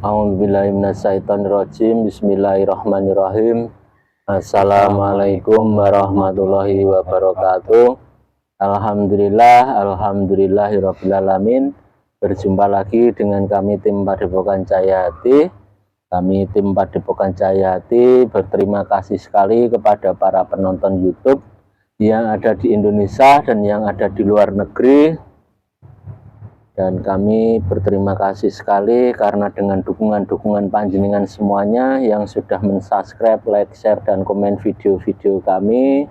A'udzubillahi minasyaitonirrajim. Bismillahirrahmanirrahim. Assalamualaikum warahmatullahi wabarakatuh. Alhamdulillahirrabbilalamin. Berjumpa lagi dengan kami tim Padepokan Cahayati. Kami tim Padepokan Cahayati berterima kasih sekali kepada para penonton YouTube yang ada di Indonesia dan yang ada di luar negeri. Dan kami berterima kasih sekali karena dengan dukungan-dukungan panjenengan semuanya yang sudah mensubscribe, like, share, dan komen video-video kami.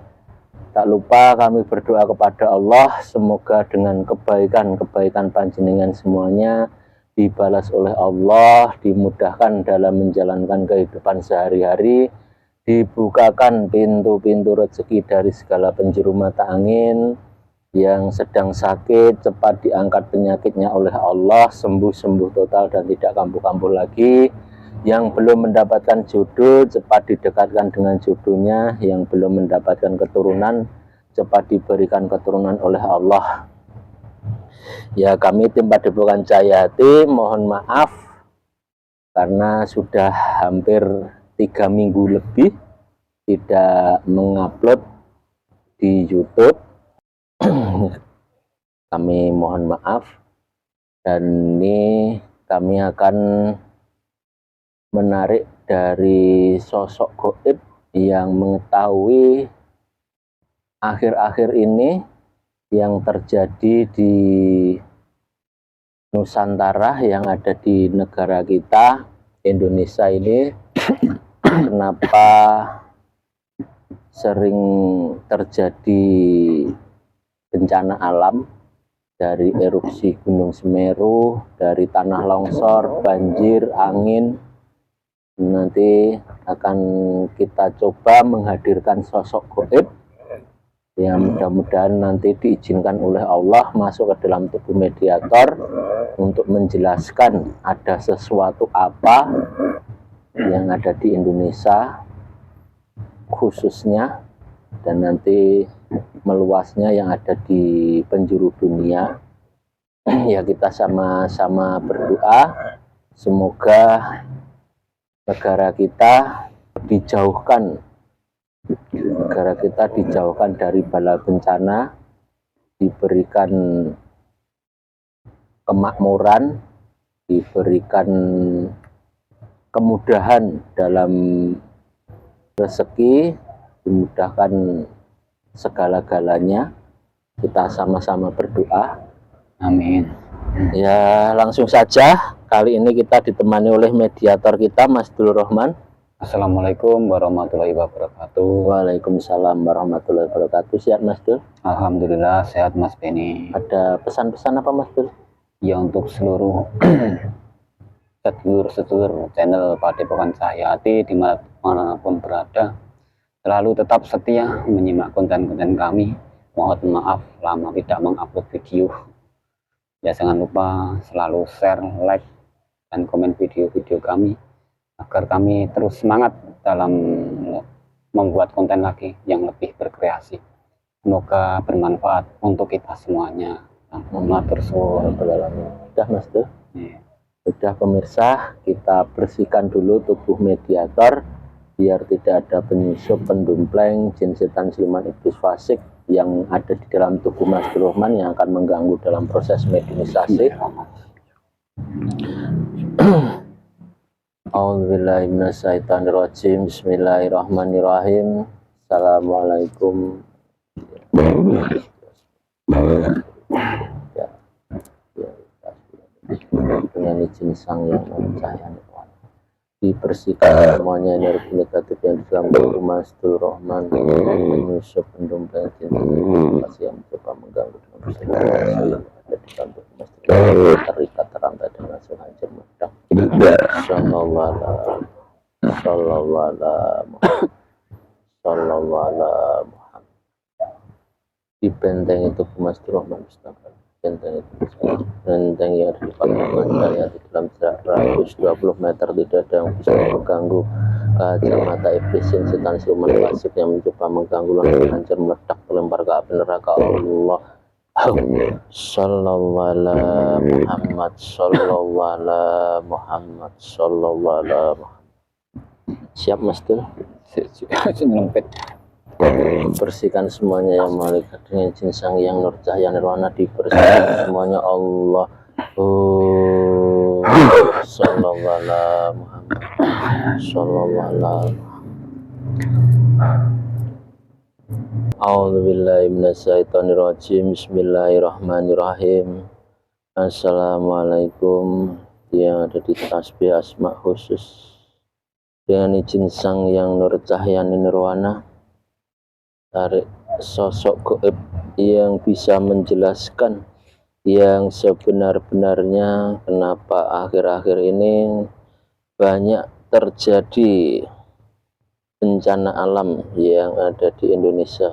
Tak lupa kami berdoa kepada Allah, semoga dengan kebaikan-kebaikan panjenengan semuanya dibalas oleh Allah, dimudahkan dalam menjalankan kehidupan sehari-hari, dibukakan pintu-pintu rezeki dari segala penjuru mata angin. Yang sedang sakit cepat diangkat penyakitnya oleh Allah, sembuh-sembuh total dan tidak kambuh-kambuh lagi. Yang belum mendapatkan jodoh cepat didekatkan dengan jodohnya. Yang belum mendapatkan keturunan cepat diberikan keturunan oleh Allah. Ya, kami tim Padepokan Cahayati mohon maaf karena sudah hampir 3 minggu lebih tidak mengupload di YouTube. Kami mohon maaf, dan ini kami akan menarik dari sosok gaib yang mengetahui akhir-akhir ini yang terjadi di Nusantara, yang ada di negara kita Indonesia ini. Kenapa sering terjadi bencana alam dari erupsi Gunung Semeru, dari tanah longsor, banjir, angin. Nanti akan kita coba menghadirkan sosok gaib yang mudah-mudahan nanti diizinkan oleh Allah masuk ke dalam tubuh mediator untuk menjelaskan ada sesuatu apa yang ada di Indonesia khususnya, dan nanti meluasnya yang ada di penjuru dunia. Ya, kita sama-sama berdoa semoga negara kita dijauhkan dari bala bencana, diberikan kemakmuran, diberikan kemudahan dalam rezeki, dimudahkan segala-galanya. Kita sama-sama berdoa, amin. Ya, langsung saja. Kali ini kita ditemani oleh mediator kita, Mas Dul Rohman. Assalamualaikum warahmatullahi wabarakatuh. Waalaikumsalam warahmatullahi wabarakatuh. Sehat Mas Dul? Alhamdulillah sehat Mas Beni. Ada pesan-pesan apa Mas Dul? Ya, untuk seluruh sedulur channel Padepokan Cahayati dimanapun berada, selalu tetap setia menyimak konten-konten kami. Mohon maaf lama tidak mengupload video. Ya, jangan lupa selalu share, like, dan komen video-video kami agar kami terus semangat dalam membuat konten lagi yang lebih berkreasi. Semoga bermanfaat untuk kita semuanya. Matur suwun. Sudah Mas Dul? Yeah. Sudah pemirsa, kita bersihkan dulu tubuh mediator biar tidak ada penyusup, pendumpleng, jin, setan, siluman, iblis, fasik yang ada di dalam tubuh Mas Dul Rohman yang akan mengganggu dalam proses mediumisasi. A'udzubillahi minasyaitonirrajim. Bismillahirrahmanirrahim. Assalamualaikum. Dengan izin sang yang mencahayai, dibersihkan semuanya energi negatif yang di dalam tubuh Mas Dul Rohman, menyusup, pendumpleng, jin, yang mencoba mengganggu dengan persoalan yang ada di dalam tubuh Mas Dul Rohman, terikat terantai dan langsung hancur meledak. Sallallahu alaihi Muhammad. Di benteng itu Mas Dul Rohman, benteng itu, benteng yang ada di Padepokan Cahayati dalam jarak 120 meter, tidak ada yang bisa mengganggu. Kacamata iblis, setan, siluman, fasik yang mencoba mengganggu langsung hancur meledak, terlempar ke api neraka Allah. Sallallahu ala Muhammad, sallallahu ala Muhammad, sallallahu ala Muhammad. Siap Mas Dul? Nyelempit. Bersihkan semuanya yang malaikat dengan izin Sang Yang Nur Cahaya Nirwana, dibersihkan semuanya Allah. Sallallahu ala Muhammad, sallallahu ala A'udzubillahi minasyaitonirrajim. Bismillahirrahmanirrahim. Assalamualaikum yang ada di tasbih asma khusus. Dengan izin Sang Yang Nur Cahaya Nirwana, tarik sosok gaib yang bisa menjelaskan yang sebenar-benarnya kenapa akhir-akhir ini banyak terjadi bencana alam yang ada di Indonesia.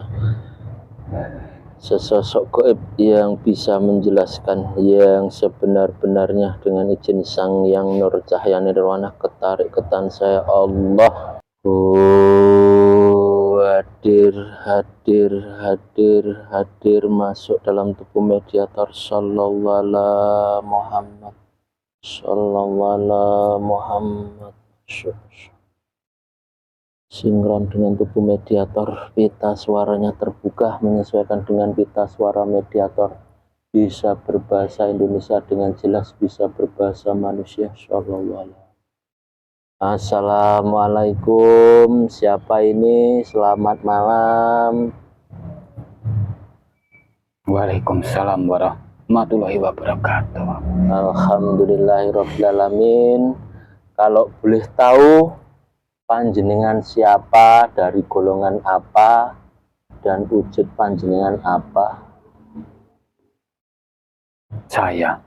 Sesosok gaib yang bisa menjelaskan yang sebenar-benarnya dengan izin Sang Yang Nur Cahaya Nirwana, ketarik ketan saya Allah. Hadir masuk dalam tubuh mediator. Sallallahu ala Muhammad, sallallahu ala Muhammad. Sinkron dengan tubuh mediator, pita suaranya terbuka menyesuaikan dengan pita suara mediator, bisa berbahasa Indonesia dengan jelas, bisa berbahasa manusia. Sallallahu alaihi. Assalamualaikum, siapa ini? Selamat malam. Waalaikumsalam warahmatullahi wabarakatuh. Alhamdulillahirabbil alamin. Kalau boleh tahu panjenengan siapa, dari golongan apa, dan wujud panjenengan apa? Saya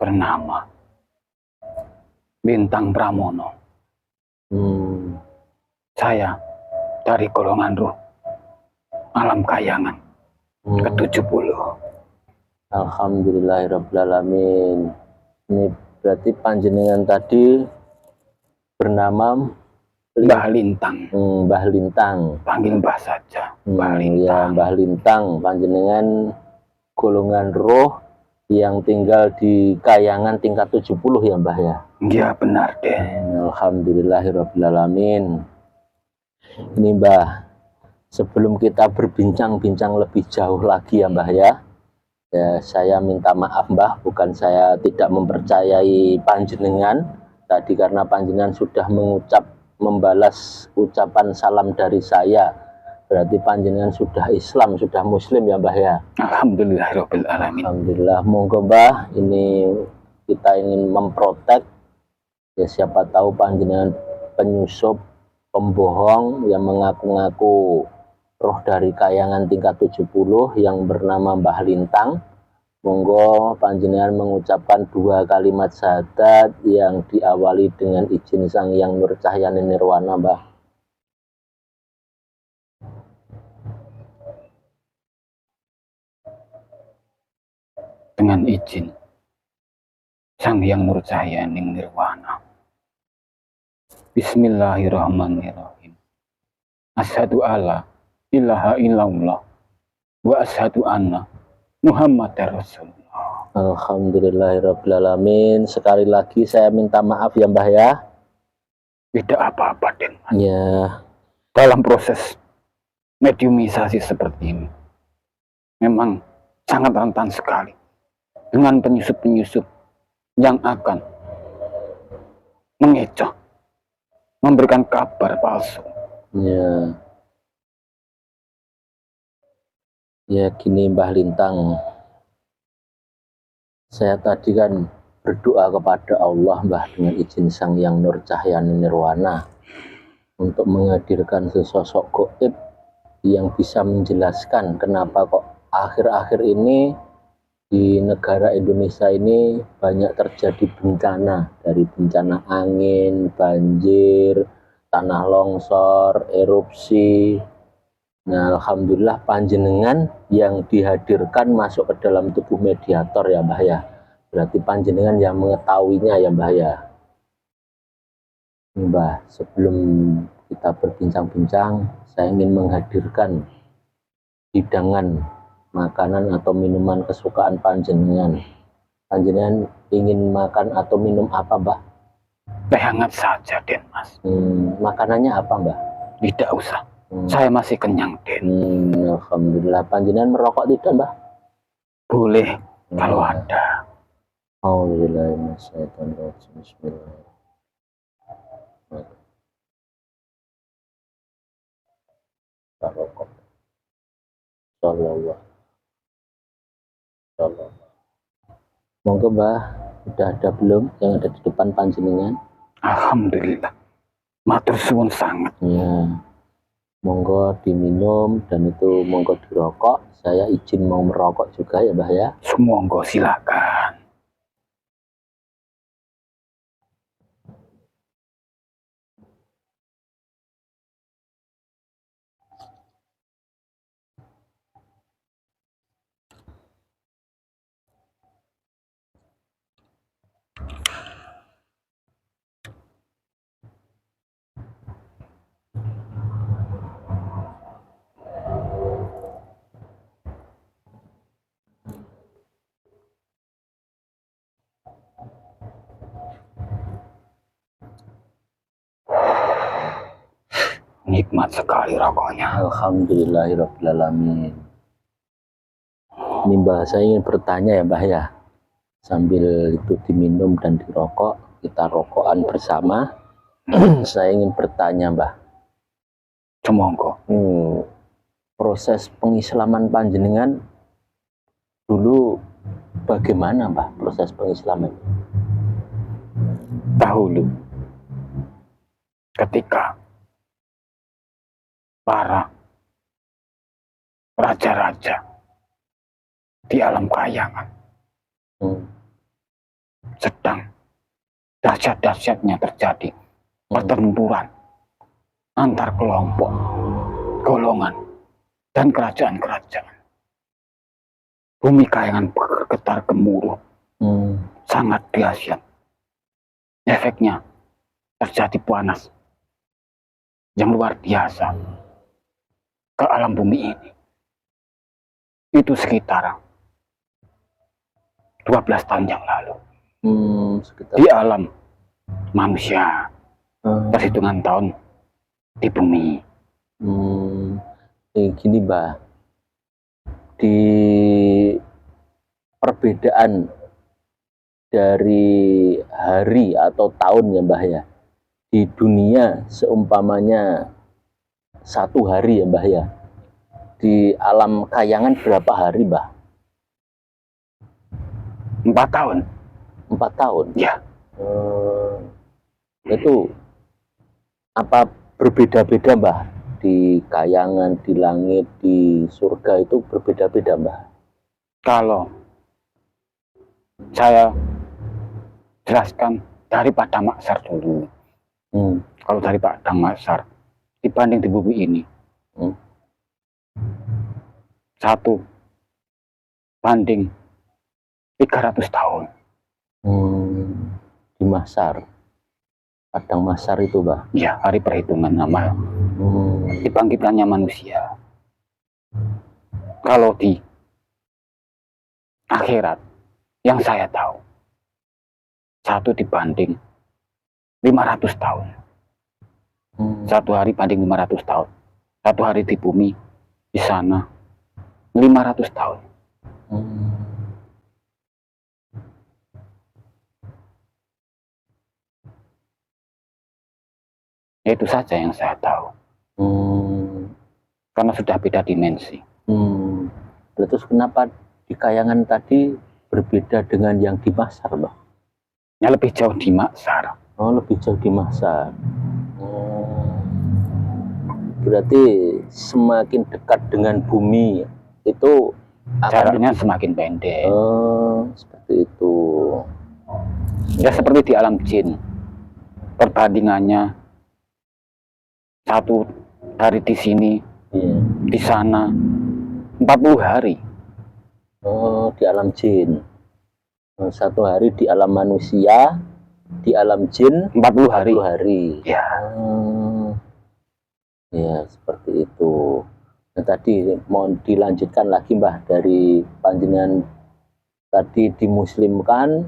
bernama Bintang Pramono. Saya dari golongan ruh alam kayangan ke-70. Alhamdulillahirabbil alamin. Ini berarti panjenengan tadi bernama Mbah Lintang. Mbah Lintang. Panggil Mbah saja. Mbah Lintang. Ya, Mbah Lintang. Panjenengan golongan roh yang tinggal di Kayangan tingkat 70 ya Mbah ya? Iya benar deh. Alhamdulillahirabbil alamin. Ini Mbah, sebelum kita berbincang-bincang lebih jauh lagi ya Mbah ya, saya minta maaf Mbah, bukan saya tidak mempercayai panjenengan tadi, karena panjenengan sudah membalas ucapan salam dari saya, berarti panjenengan sudah Islam, sudah Muslim ya Mbah ya. Alhamdulillahirabbil alamin. Alhamdulillah. Monggo Mbah, ini kita ingin memprotek ya, siapa tahu panjenengan penyusup, pembohong yang mengaku-ngaku roh dari Kayangan tingkat 70 yang bernama Mbah Lintang. Monggo panjenengan mengucapkan 2 kalimat syahadat yang diawali dengan izin Sang Yang Nur Cahaya Nirwana Mbah. Dengan izin Sang Yang Nur Cahaya Nirwana. Bismillahirrahmanirrahim. Asyhadu alla ilaha illallah wa asyhadu anna Muhammadar Rasulullah. Alhamdulillahirabbil alamin. Sekali lagi saya minta maaf ya Mbah ya. Tidak apa-apa Den. Ya. Dalam proses mediumisasi seperti ini memang sangat rentan sekali dengan penyusup-penyusup yang akan mengecoh, memberikan kabar palsu. Ya. Ya gini Mbah Lintang, saya tadi kan berdoa kepada Allah Mbah dengan izin Sang Yang Nur Cahaya Nirwana untuk menghadirkan sesosok gaib yang bisa menjelaskan kenapa kok akhir-akhir ini di negara Indonesia ini banyak terjadi bencana, dari bencana angin, banjir, tanah longsor, erupsi. Nah, alhamdulillah panjenengan yang dihadirkan masuk ke dalam tubuh mediator ya Mbah ya. Berarti panjenengan yang mengetahuinya ya Mbah ya. Mbah, sebelum kita berbincang-bincang, saya ingin menghadirkan hidangan, makanan atau minuman kesukaan panjenengan. Panjenengan ingin makan atau minum apa, Mbah? Teh hangat saja, Den, Mas. Makanannya apa, Mbah? Tidak usah. Saya masih kenyang, Den. Alhamdulillah. Panjenengan merokok tidak, Mbah? Boleh, kalau ada. Bismillahirrahmanirrahim. Rokok. Sallallahu. Monggo, Mbah, udah ada belum yang ada di depan panjenengan? Alhamdulillah. Matur suwun sangat. Ya. Monggo diminum dan itu monggo dirokok. Saya izin mau merokok juga ya, Mbah ya. Monggo silakan. Nikmat sekali rokoknya. Alhamdulillahirrahmanirrahim. Ini Mbah, saya ingin bertanya ya, Mbah ya. Sambil itu diminum dan dirokok, kita rokokan bersama. Saya ingin bertanya, Mbah. Monggo. Proses pengislaman panjenengan dulu bagaimana, Mbah? Proses pengislaman dahulu, ketika para raja-raja di alam kayangan sedang dahsyat-dahsyatnya terjadi pertempuran antar kelompok, golongan, dan kerajaan-kerajaan. Bumi kayangan bergetar gemuruh, sangat dahsyat. Efeknya terjadi panas yang luar biasa ke alam bumi ini. Itu sekitar 12 tahun yang lalu. Di alam manusia, perhitungan tahun di bumi. Gini, Mbah, di perbedaan dari hari atau tahun ya, Mbah ya, di dunia seumpamanya 1 hari ya, Mbah ya, di alam kayangan berapa hari, Mbah? 4 tahun. 4 tahun? Ya. Itu apa berbeda-beda, Mbah? Di kayangan, di langit, di surga itu berbeda-beda, Mbah? Kalau saya jelaskan dari Padang Mahsyar dulu. Kalau dari Padang Mahsyar dibanding di bumi ini, 1 banding 300 tahun. Di Mahsyar, Padang Mahsyar itu, Mbah? Ya, hari perhitungan amal. Dibangkitkannya manusia. Kalau di akhirat, yang saya tahu, 1 dibanding 500 tahun. 1 hari banding 500 tahun. 1 hari di bumi, di sana 500 tahun. Itu saja yang saya tahu. Karena sudah beda dimensi. Terus kenapa di kayangan tadi berbeda dengan yang di Mahsyar, Mbah? Yang lebih jauh di Mahsyar. Oh, lebih jauh di Mahsyar. Berarti semakin dekat dengan bumi itu jaraknya semakin pendek. Seperti itu. Ya, seperti di alam jin. Perbandingannya 1 hari di sini, di sana 40 hari. Di alam jin. 1 hari di alam manusia, di alam jin 40 hari. Ya. Ya, seperti itu. Nah, tadi mau dilanjutkan lagi Mbah, dari panjenengan tadi dimuslimkan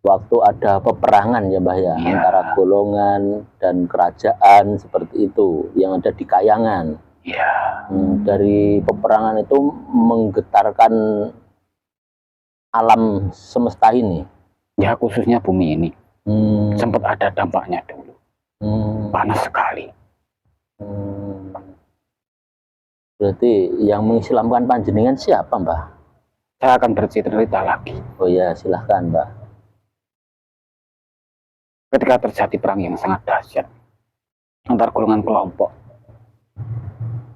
waktu ada peperangan ya Mbah ya, Iya. antara golongan dan kerajaan seperti itu yang ada di Kayangan. Ya, Dari peperangan itu menggetarkan alam semesta ini. ya khususnya bumi ini Hmm, sempat ada dampaknya dulu, panas sekali. Berarti yang mengislamkan panjenengan siapa Mbah? Saya akan bercerita lagi. Oh ya, silahkan Mbah. Ketika terjadi perang yang sangat dahsyat antar golongan kelompok,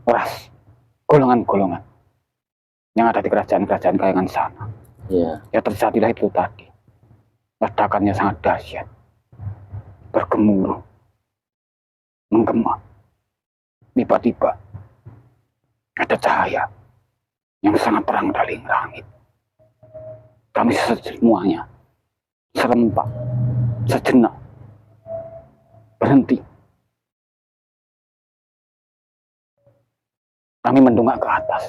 ras, golongan-golongan yang ada di kerajaan-kerajaan Kayangan sana. Ya. Ya terjadilah itu tadi. Ledakannya sangat dahsyat, bergemuruh, menggema. Tiba-tiba ada cahaya yang sangat terang dari langit. Kami semuanya serempak, sejenak, berhenti. Kami mendongak ke atas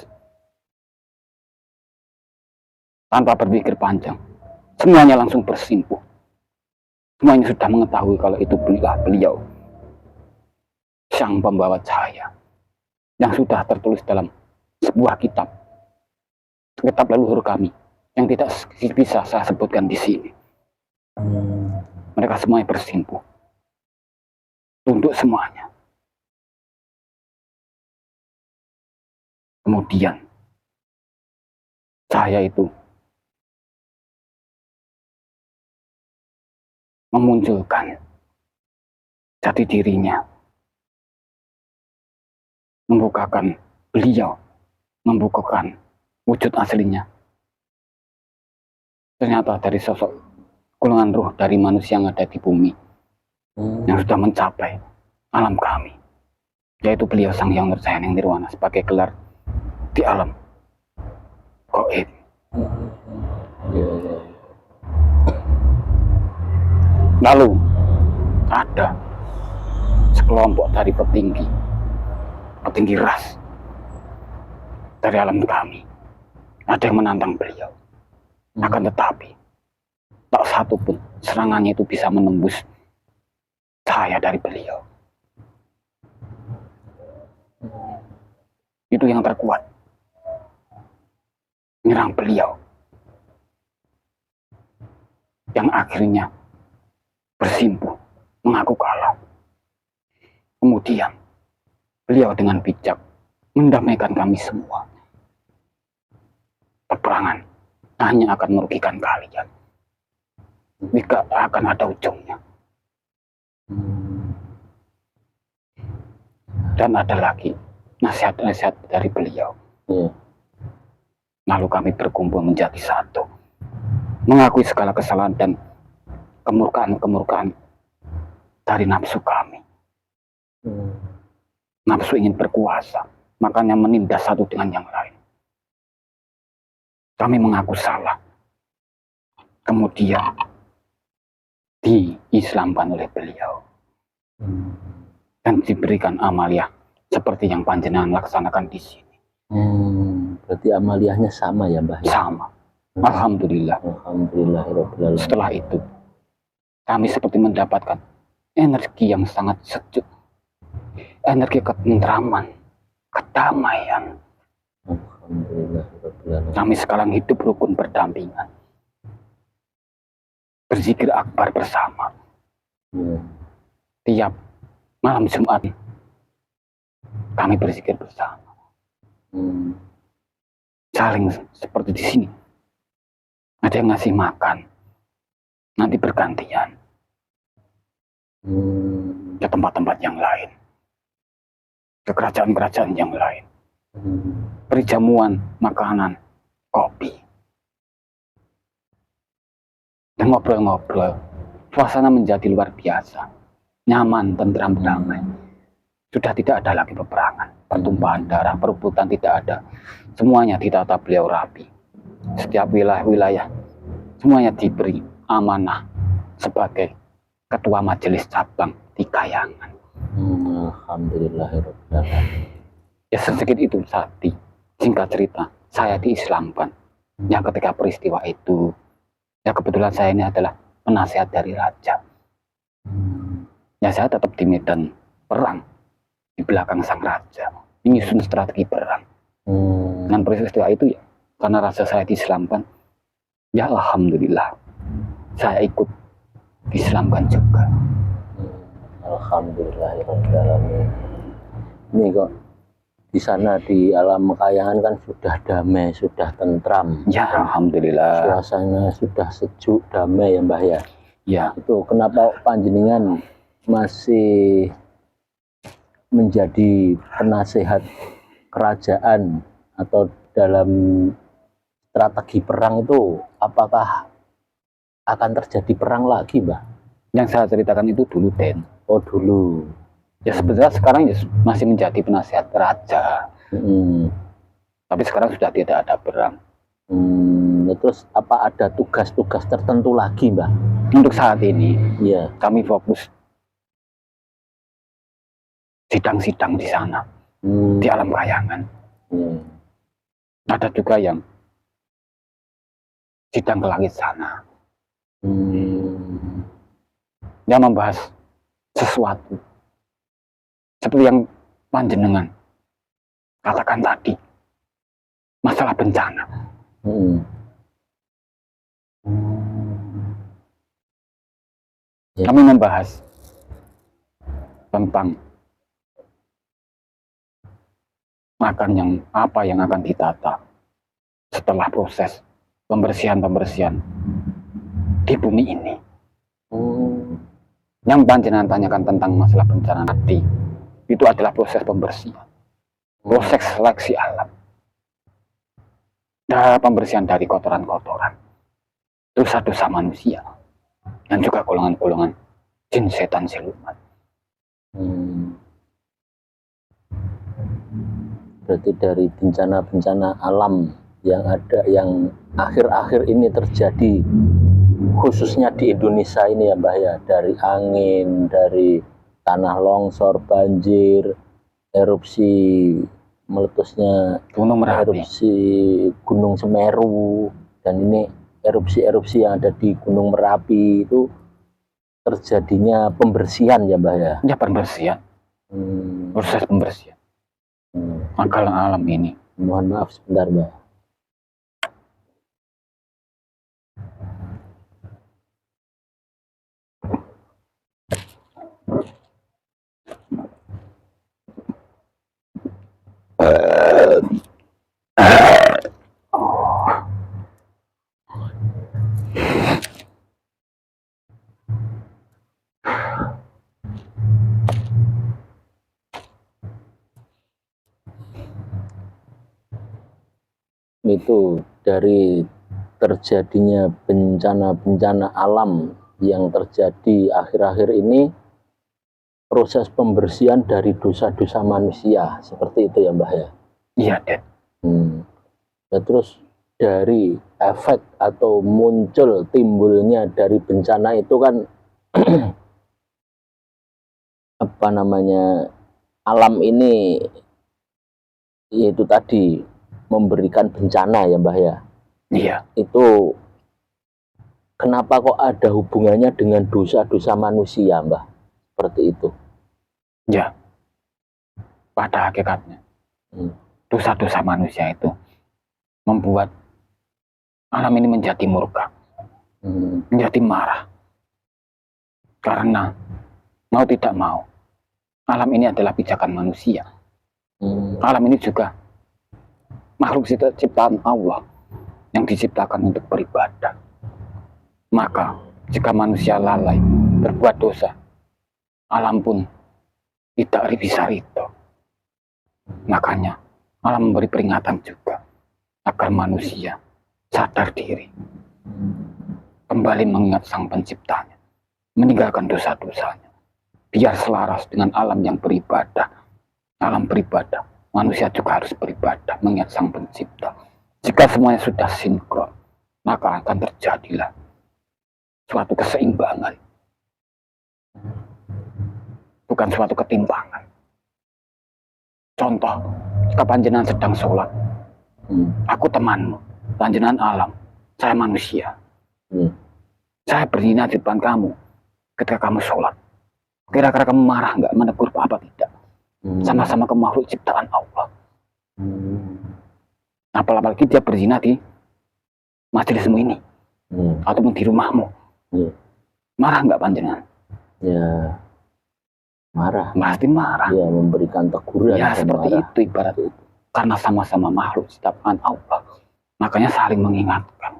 tanpa berpikir panjang. Semuanya langsung bersimpuh. Semuanya sudah mengetahui kalau itu beliau, sang pembawa cahaya, yang sudah tertulis dalam sebuah kitab leluhur kami yang tidak bisa saya sebutkan di sini. Mereka semuanya bersimpuh, tunduk semuanya. Kemudian cahaya itu memunculkan jati dirinya, membukakan beliau, membukakan wujud aslinya. Ternyata dari sosok golongan ruh dari manusia yang ada di bumi, yang sudah mencapai alam kami, yaitu beliau Sang Hyang Nurjayana Nirwana sebagai gelar di alam gaib. Lalu ada sekelompok dari petinggi ras dari alam kami, ada yang menantang beliau. Akan tetapi tak satu pun serangannya itu bisa menembus cahaya dari beliau. Itu yang terkuat menyerang beliau, yang akhirnya bersimpuh, mengaku kalah. Kemudian beliau dengan bijak mendamaikan kami semua. Peperangan hanya akan merugikan kalian, jika akan ada ujungnya. Dan ada lagi nasihat-nasihat dari beliau. Lalu kami berkumpul menjadi satu, mengakui segala kesalahan dan kemurkaan-kemurkaan dari nafsu kami. Nafsu ingin berkuasa, makanya menindas satu dengan yang lain. Kami mengaku salah, kemudian diislamkan oleh beliau dan diberikan amaliyah seperti yang panjenengan laksanakan di sini. Berarti amaliyahnya sama ya Mbah? Sama. Alhamdulillah. Alhamdulillahirobbilalamin. Setelah itu kami seperti mendapatkan energi yang sangat sejuk, energi ketentraman, kedamaian. Alhamdulillahirobbilalamin. Kami sekarang hidup rukun berdampingan, berzikir akbar bersama. Tiap malam Jumat kami berzikir bersama. Saling seperti di sini. Ada yang ngasih makan, nanti bergantian ke tempat-tempat yang lain, ke kerajaan-kerajaan yang lain. Beri jamuan, makanan, kopi, dan ngobrol-ngobrol. Suasana menjadi luar biasa, nyaman, tentram, damai. Sudah tidak ada lagi peperangan, pertumpahan darah, perebutan tidak ada. Semuanya ditata beliau rapi. Setiap wilayah-wilayah semuanya diberi amanah sebagai ketua majelis cabang di Kayangan. Alhamdulillahirobbilalamin. Ya sedikit itu tadi. Singkat cerita, saya diislamkan. Ya ketika peristiwa itu, ya kebetulan saya ini adalah penasihat dari raja. Ya saya tetap di medan perang, di belakang sang raja, menyusun strategi perang. Dengan peristiwa itu ya, karena raja saya diislamkan, ya alhamdulillah, saya ikut diislamkan juga. Alhamdulillahirobbilalamin. Ini kok di sana di alam Mekayangan kan sudah damai, sudah tentram. Ya alhamdulillah. Suasana sudah sejuk, damai ya Mbah ya. Ya. Itu kenapa panjenengan masih menjadi penasehat kerajaan atau dalam strategi perang itu, apakah akan terjadi perang lagi, Mbah? Yang saya ceritakan itu dulu, Den. Oh, dulu. Ya sebenarnya sekarang ya masih menjadi penasihat raja. Tapi sekarang sudah tidak ada perang. Terus apa ada tugas-tugas tertentu lagi, Mbah? Untuk saat ini, ya, kami fokus sidang-sidang di sana, di alam Kayangan. Ada juga yang sidang ke langit sana. Yang membahas sesuatu seperti yang panjenengan katakan tadi, masalah bencana. Kami membahas tentang makan yang apa yang akan ditata setelah proses pembersihan di bumi ini. Yang panjenengan tanyakan tentang masalah bencana tadi, itu adalah proses pembersihan, proses seleksi alam, dan pembersihan dari kotoran-kotoran, dosa-dosa manusia, dan juga golongan-golongan jin, setan, siluman. Berarti dari bencana-bencana alam yang ada, yang akhir-akhir ini terjadi, khususnya di Indonesia ini ya Mbah ya, dari angin, dari tanah longsor, banjir, erupsi meletusnya Gunung Merapi, erupsi Gunung Semeru, dan ini erupsi-erupsi yang ada di Gunung Merapi, itu terjadinya pembersihan ya Mbah ya? Ya pembersihan, proses pembersihan alam ini. Mohon maaf sebentar Mbah. Itu dari terjadinya bencana-bencana alam yang terjadi akhir-akhir ini, proses pembersihan dari dosa-dosa manusia, seperti itu ya Mbah ya? Iya, Den. Ya, terus dari efek atau muncul timbulnya dari bencana itu kan apa namanya, alam ini yaitu tadi memberikan bencana ya Mbah ya? Iya. Itu kenapa kok ada hubungannya dengan dosa-dosa manusia Mbah? Seperti itu. Ya, pada hakikatnya dosa-dosa manusia itu membuat alam ini menjadi murka, menjadi marah. Karena mau tidak mau, alam ini adalah pijakan manusia. Alam ini juga makhluk ciptaan Allah yang diciptakan untuk beribadah. Maka jika manusia lalai berbuat dosa, alam pun tidak bisa ridho. Makanya alam memberi peringatan juga agar manusia sadar diri, kembali mengingat sang penciptanya, meninggalkan dosa-dosanya, biar selaras dengan alam yang beribadah. Alam beribadah, manusia juga harus beribadah, mengingat sang pencipta. Jika semuanya sudah sinkron, maka akan terjadilah suatu keseimbangan, bukan suatu ketimpangan. Contoh, ketika panjenengan sedang sholat, aku temanmu, panjenengan alam, saya manusia. Saya berzina di depan kamu ketika kamu sholat. Kira-kira kamu marah nggak, menegur apa tidak? Sama-sama kamu makhluk ciptaan Allah. Apalagi dia berzina di majelismu ini, ataupun di rumahmu. Marah nggak panjenengan? Ya, marah. Pasti marah. Ya, memberikan teguran. Ya, seperti marah. Itu ibarat itu. Karena sama-sama makhluk ciptaan Allah, makanya saling mengingatkan.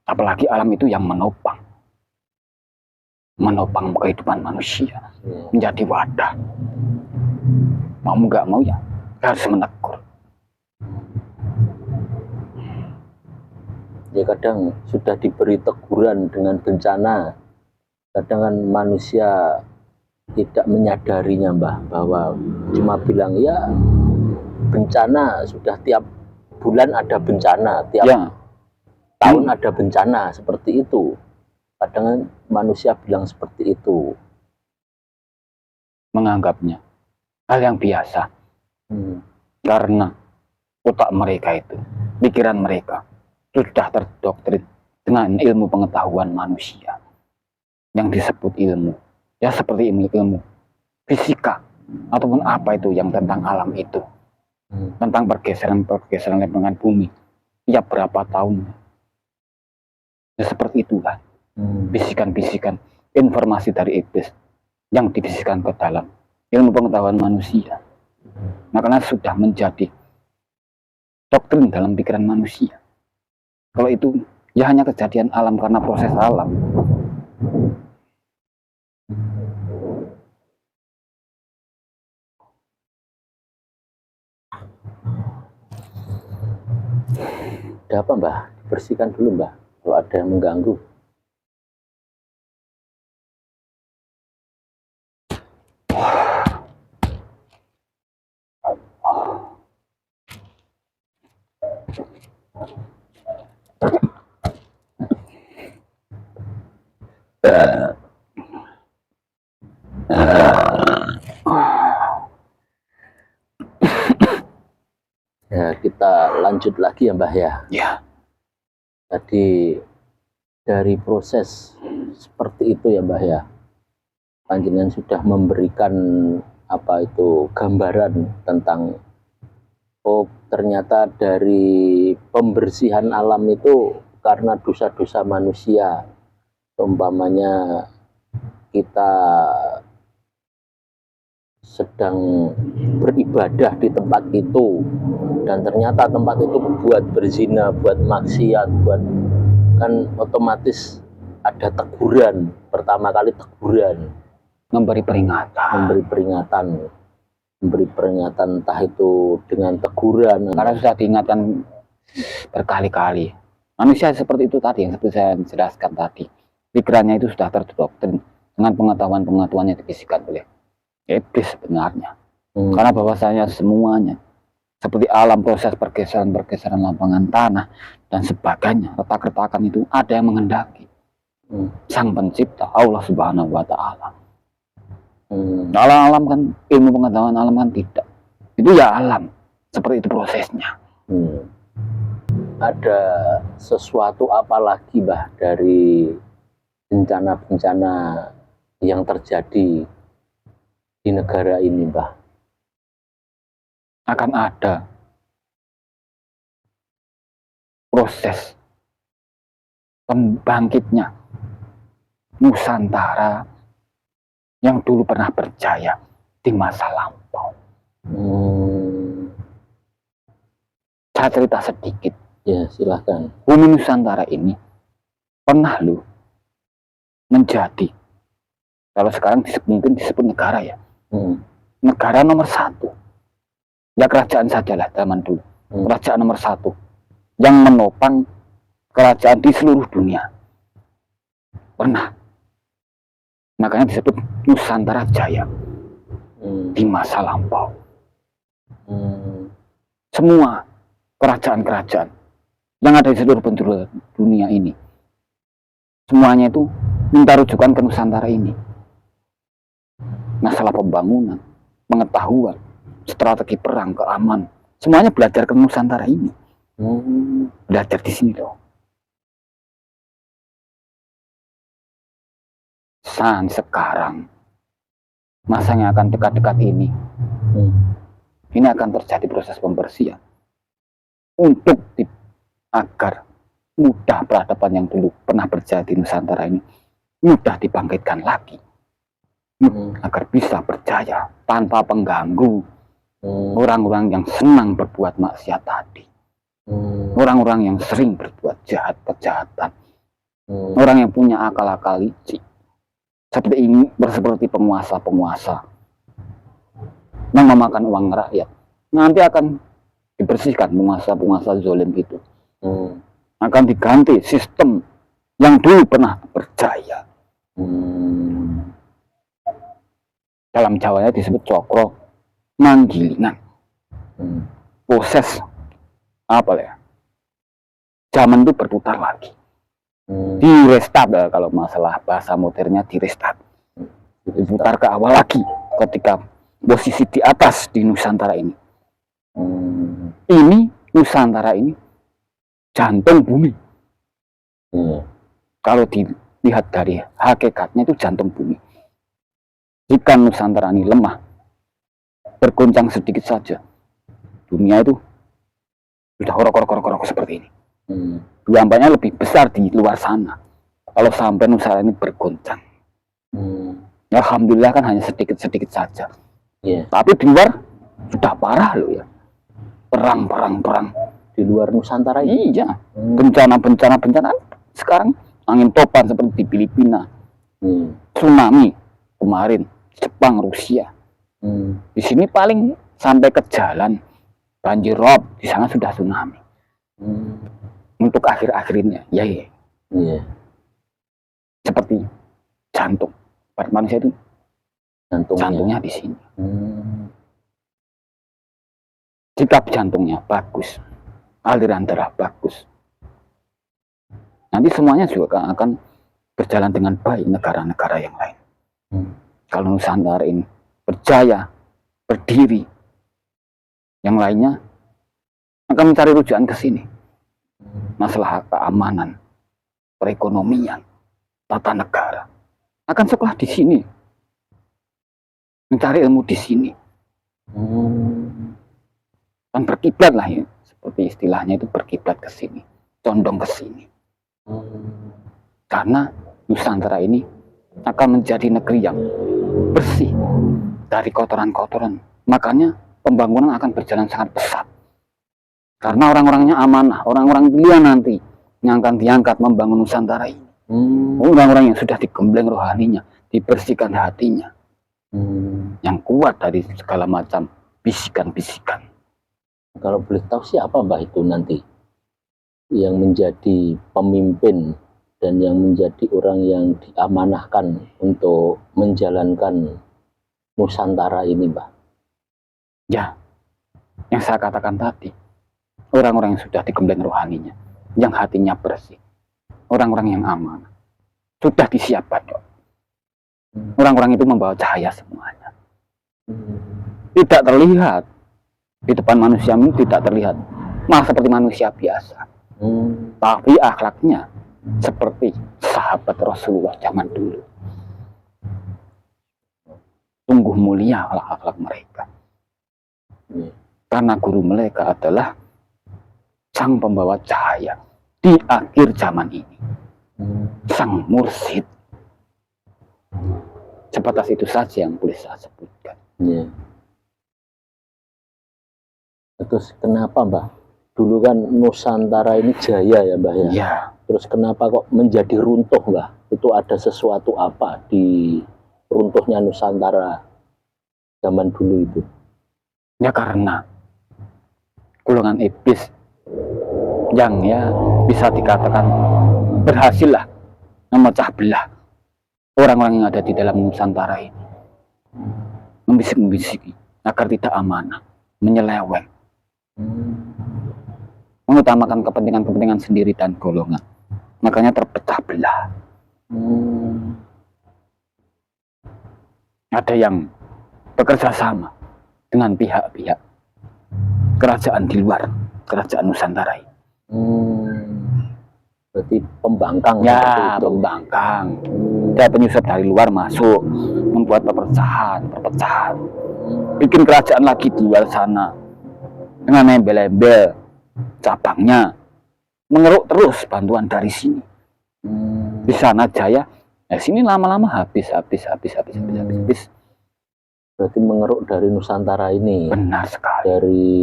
Apalagi alam itu yang menopang kehidupan manusia, menjadi wadah. Mau nggak mau ya harus menegur. Ya, kadang sudah diberi teguran dengan bencana, kadang kan manusia tidak menyadarinya, Mbah, bahwa cuma bilang ya bencana, sudah tiap bulan ada bencana, tiap tahun ada bencana, seperti itu. Kadang kan manusia bilang seperti itu, menganggapnya hal yang biasa. Karena otak mereka itu, pikiran mereka sudah terdoktrin dengan ilmu pengetahuan manusia yang disebut ilmu, ya seperti ilmu fisika ataupun apa itu yang tentang alam itu, tentang pergeseran lempengan bumi tiap berapa tahun, ya seperti itulah. Bisikan-bisikan informasi dari iblis yang dibisikkan ke dalam ilmu pengetahuan manusia, makanya sudah menjadi doktrin dalam pikiran manusia. Kalau itu ya hanya kejadian alam karena proses alam. Ada apa, Mbah? Bersihkan dulu, Mbah, kalau ada yang mengganggu. Ya, kita lanjut lagi ya, Mbah, ya. Ya. Tadi dari proses seperti itu ya, Mbah, ya. Panjenengan sudah memberikan apa itu gambaran tentang ternyata dari pembersihan alam itu karena dosa-dosa manusia. Umpamanya kita sedang beribadah di tempat itu dan ternyata tempat itu buat berzina, buat maksiat, buat, kan otomatis ada teguran, pertama kali teguran, memberi peringatan entah itu dengan teguran karena sudah diingatkan berkali-kali. Manusia seperti itu tadi yang seperti saya jelaskan tadi, pikirannya itu sudah terdoktrin dengan pengetahuan yang dibisikkan oleh iblis sebenarnya. Karena bahwasanya semuanya seperti alam, proses pergeseran lapangan tanah dan sebagainya, retak-retakan itu ada yang menghendaki. Sang pencipta Allah Subhanahu wa Ta'ala. Alam kan, ilmu pengetahuan alam kan tidak. Itu ya alam, seperti itu prosesnya. Ada sesuatu apa lagi, Mbah, dari bencana-bencana yang terjadi di negara ini, Mbah? Akan ada proses pembangkitnya Nusantara yang dulu pernah berjaya di masa lampau. Saya cerita sedikit. Ya, silahkan. Bumi Nusantara ini pernah loh menjadi, kalau sekarang mungkin disebut negara ya, negara nomor 1. Ya kerajaan sajalah zaman dulu. Kerajaan nomor 1 yang menopang kerajaan di seluruh dunia. Pernah. Makanya disebut Nusantara Jaya di masa lampau. Semua kerajaan-kerajaan yang ada di seluruh penjuru dunia ini, semuanya itu minta rujukan ke Nusantara ini. Masalah pembangunan, pengetahuan, strategi perang, keamanan. Semuanya belajar ke Nusantara ini. Belajar di sini loh. Sekarang, masa yang akan dekat-dekat ini akan terjadi proses pembersihan. Untuk agar mudah peradaban yang dulu pernah berjaya di Nusantara ini mudah dibangkitkan lagi, agar bisa berjaya tanpa pengganggu orang-orang yang senang berbuat maksiat tadi, orang-orang yang sering berbuat kejahatan, orang yang punya akal-akal licik seperti penguasa-penguasa yang memakan uang rakyat. Nanti akan dibersihkan penguasa-penguasa zalim itu. Akan diganti sistem yang dulu pernah berjaya. Dalam Jawanya disebut cokro manggilingan. Proses apa ya? Zaman itu berputar lagi. Di restart, kalau masalah bahasa modernnya di restart. Diputar ke awal lagi ketika posisi di atas di Nusantara ini. Ini Nusantara ini jantung bumi. Kalau dilihat dari hakikatnya itu jantung bumi. Jika Nusantara ini lemah, bergoncang sedikit saja, dunia itu sudah korok seperti ini. Dampaknya lebih besar di luar sana. Kalau sampai Nusantara ini bergoncang, alhamdulillah kan hanya sedikit-sedikit saja. Tapi di luar sudah parah loh ya. Perang di luar Nusantara ini. Iya. Bencana sekarang angin topan seperti di Filipina, tsunami kemarin, Jepang, Rusia. Di sini paling sampai ke jalan banjir rob, di sana sudah tsunami. Untuk akhir-akhirnya, ya. Seperti jantung. Pada manusia itu jantungnya di sini. Jika jantungnya bagus, aliran darah bagus, nanti semuanya juga akan berjalan dengan baik negara-negara yang lain. Kalau Nusantara ini berjaya, berdiri, yang lainnya akan mencari rujukan ke sini. Masalah keamanan, perekonomian, tata negara akan sekolah di sini, mencari ilmu di sini, kan berkiblat lah ya, seperti istilahnya itu berkiblat ke sini, condong ke sini. Karena Nusantara ini akan menjadi negeri yang bersih dari kotoran-kotoran. Makanya pembangunan akan berjalan sangat pesat. Karena orang-orangnya amanah, orang-orang pilihan nanti yang akan diangkat membangun Nusantara ini. Orang-orang yang sudah digembleng rohaninya, dibersihkan hatinya, yang kuat dari segala macam bisikan-bisikan. Kalau boleh tahu siapa Mbah itu nanti yang menjadi pemimpin dan yang menjadi orang yang diamanahkan untuk menjalankan Nusantara ini, Mbah? Ya, yang saya katakan tadi, orang-orang yang sudah digembleng rohaninya, yang hatinya bersih, orang-orang yang aman, sudah disiapkan. Orang-orang itu membawa cahaya semuanya. Tidak terlihat di depan manusia ini, tidak terlihat malah seperti manusia biasa. Tapi akhlaknya seperti sahabat Rasulullah zaman dulu. Sungguh mulia akhlak mereka. Karena guru mereka adalah sang pembawa cahaya di akhir zaman ini, sang mursyid. Sebatas itu saja yang boleh saya sebutkan. Terus kenapa Mbah? Dulu kan Nusantara ini jaya ya Mbah ya? Ya. Terus kenapa kok menjadi runtuh Mbah? Itu ada sesuatu apa di runtuhnya Nusantara zaman dulu itu? Ya karena golongan iblis yang ya bisa dikatakan berhasil lah memecah belah orang-orang yang ada di dalam Nusantara ini, membisik-bisiki agar tidak amanah, menyeleweng, mengutamakan kepentingan-kepentingan sendiri dan golongan, makanya terpecah belah. Ada yang bekerja sama dengan pihak-pihak kerajaan di luar kerajaan Nusantara ini. Berarti pembangkang seperti Ya, itu. pembangkang. Ada penyusup dari luar masuk, membuat perpecahan, bikin kerajaan lagi di luar sana dengan embel-embel cabangnya, mengeruk terus bantuan dari sini. Di sana jaya, sini lama-lama habis. Berarti mengeruk dari Nusantara ini. Benar sekali. Dari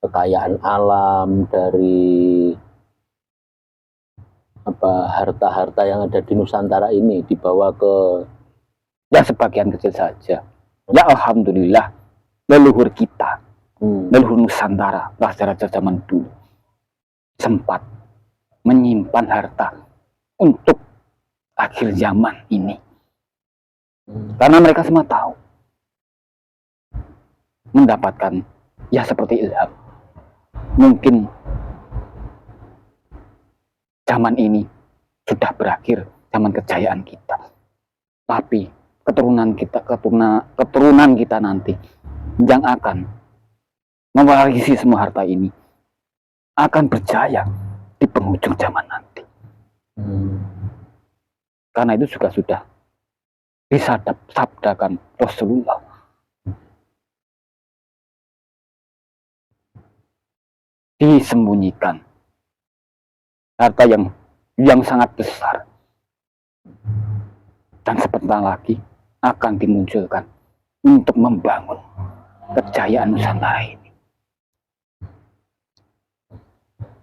kekayaan alam, dari harta-harta yang ada di Nusantara ini dibawa ke, ya sebagian kecil saja. Ya alhamdulillah leluhur kita, leluhur Nusantara, raja-raja zaman dulu sempat menyimpan harta untuk akhir zaman ini. Karena mereka semua tahu mendapatkan ya seperti ilham. Mungkin zaman ini sudah berakhir, zaman kejayaan kita. Tapi keturunan kita nanti yang akan mewarisi semua harta ini akan berjaya di penghujung zaman nanti. Karena itu juga sudah disabdakan Rasulullah. Disembunyikan harta yang sangat besar dan sebentar lagi akan dimunculkan untuk membangun kejayaan Nusantara ini.